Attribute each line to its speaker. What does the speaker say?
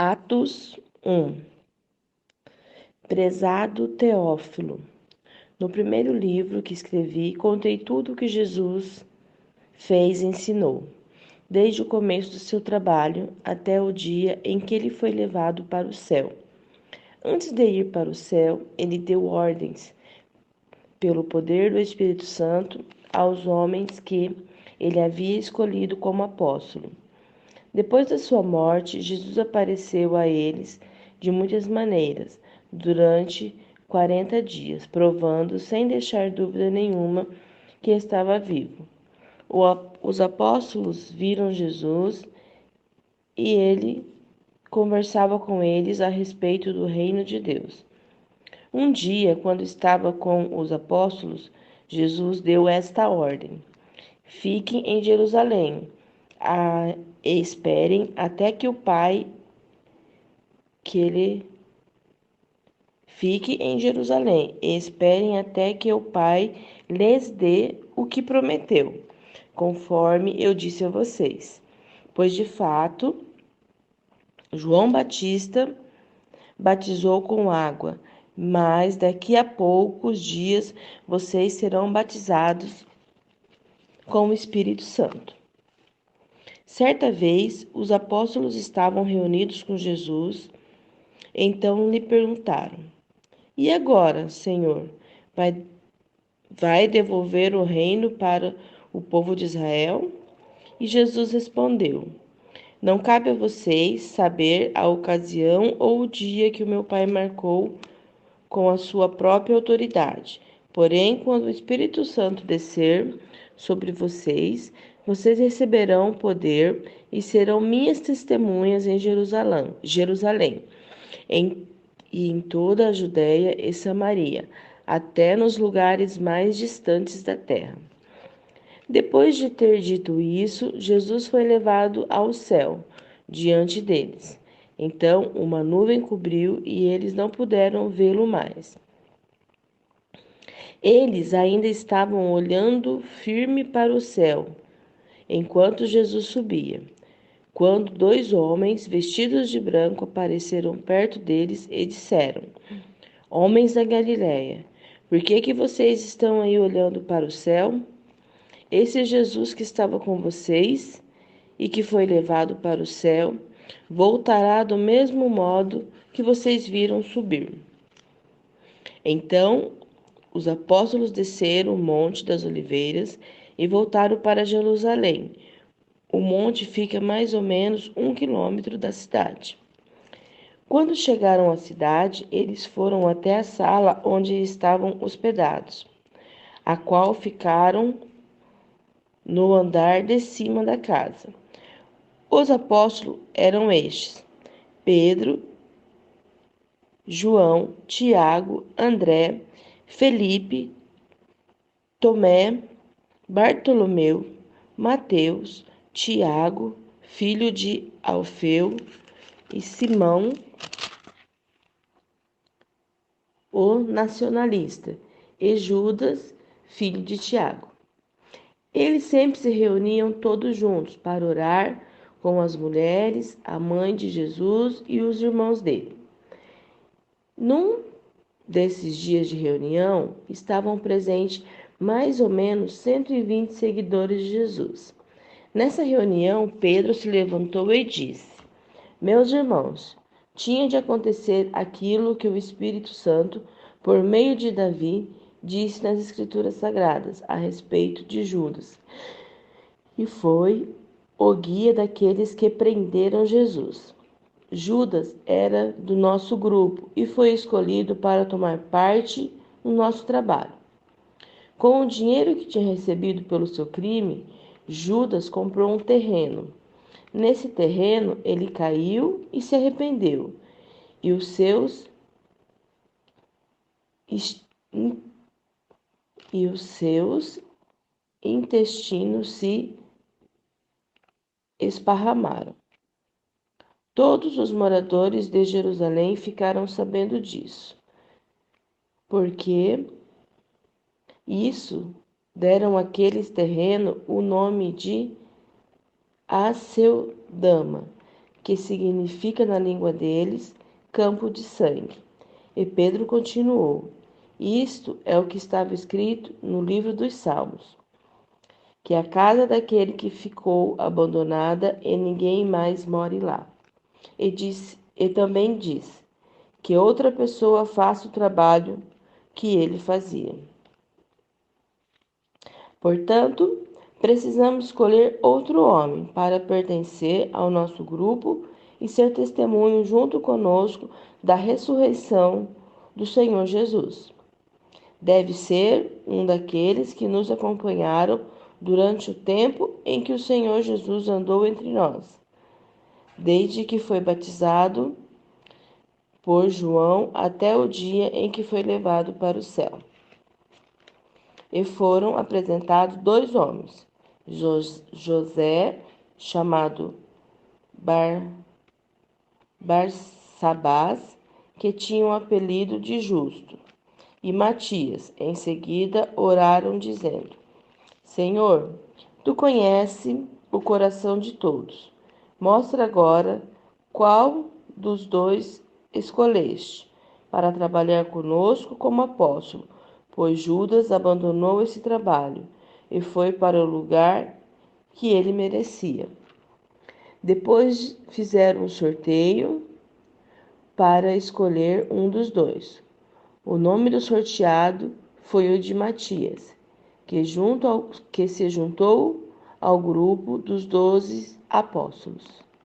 Speaker 1: Atos 1. Prezado Teófilo, no primeiro livro que escrevi, contei tudo o que Jesus fez e ensinou, desde o começo do seu trabalho até o dia em que ele foi levado para o céu. Antes de ir para o céu, ele deu ordens, pelo poder do Espírito Santo, aos homens que ele havia escolhido como apóstolo. Depois da sua morte, Jesus apareceu a eles de muitas maneiras, durante 40 dias, provando, sem deixar dúvida nenhuma, que estava vivo. Os apóstolos viram Jesus e ele conversava com eles a respeito do reino de Deus. Um dia, quando estava com os apóstolos, Jesus deu esta ordem: Fiquem em Jerusalém, e esperem até que o Pai que ele fique em Jerusalém, e esperem até que o Pai lhes dê o que prometeu, conforme eu disse a vocês. Pois de fato, João Batista batizou com água, mas daqui a poucos dias vocês serão batizados com o Espírito Santo. Certa vez, os apóstolos estavam reunidos com Jesus, então lhe perguntaram: E agora, Senhor, vai devolver o reino para o povo de Israel? E Jesus respondeu: Não cabe a vocês saber a ocasião ou o dia que o meu Pai marcou com a sua própria autoridade. Porém, quando o Espírito Santo descer sobre vocês, vocês receberão poder e serão minhas testemunhas em Jerusalém, em, e em toda a Judéia e Samaria, até nos lugares mais distantes da terra. Depois de ter dito isso, Jesus foi levado ao céu, diante deles. Então, uma nuvem cobriu e eles não puderam vê-lo mais. Eles ainda estavam olhando firme para o céu, enquanto Jesus subia, quando dois homens vestidos de branco apareceram perto deles e disseram: Homens da Galiléia, por que vocês estão aí olhando para o céu? Esse Jesus que estava com vocês e que foi levado para o céu, voltará do mesmo modo que vocês viram subir. Então, os apóstolos desceram o Monte das Oliveiras e voltaram para Jerusalém. O monte fica mais ou menos 1 quilômetro da cidade. Quando chegaram à cidade, eles foram até a sala onde estavam hospedados, a qual ficaram no andar de cima da casa. Os apóstolos eram estes: Pedro, João, Tiago, André, Felipe, Tomé, Bartolomeu, Mateus, Tiago, filho de Alfeu, e Simão, o nacionalista, e Judas, filho de Tiago. Eles sempre se reuniam todos juntos para orar com as mulheres, a mãe de Jesus e os irmãos dele. Num desses dias de reunião, estavam presentes mais ou menos 120 seguidores de Jesus. Nessa reunião, Pedro se levantou e disse: Meus irmãos, tinha de acontecer aquilo que o Espírito Santo, por meio de Davi, disse nas Escrituras Sagradas a respeito de Judas, e foi o guia daqueles que prenderam Jesus. Judas era do nosso grupo e foi escolhido para tomar parte no nosso trabalho. Com o dinheiro que tinha recebido pelo seu crime, Judas comprou um terreno. Nesse terreno, ele caiu e se arrependeu, e os seus intestinos se esparramaram. Todos os moradores de Jerusalém ficaram sabendo disso, porque isso deram àqueles terrenos o nome de Aceldama, que significa na língua deles campo de sangue. E Pedro continuou: Isto é o que estava escrito no livro dos Salmos, que a casa daquele que ficou abandonada e ninguém mais more lá. E também diz que outra pessoa faça o trabalho que ele fazia. Portanto, precisamos escolher outro homem para pertencer ao nosso grupo e ser testemunho junto conosco da ressurreição do Senhor Jesus. Deve ser um daqueles que nos acompanharam durante o tempo em que o Senhor Jesus andou entre nós, desde que foi batizado por João até o dia em que foi levado para o céu. E foram apresentados dois homens, José, chamado Barsabás, que tinha o apelido de Justo, e Matias. Em seguida oraram, dizendo: Senhor, tu conheces o coração de todos. Mostra agora qual dos dois escolheste para trabalhar conosco como apóstolo, pois Judas abandonou esse trabalho e foi para o lugar que ele merecia. Depois fizeram um sorteio para escolher um dos dois. O nome do sorteado foi o de Matias, que se juntou ao grupo dos 12 apóstolos.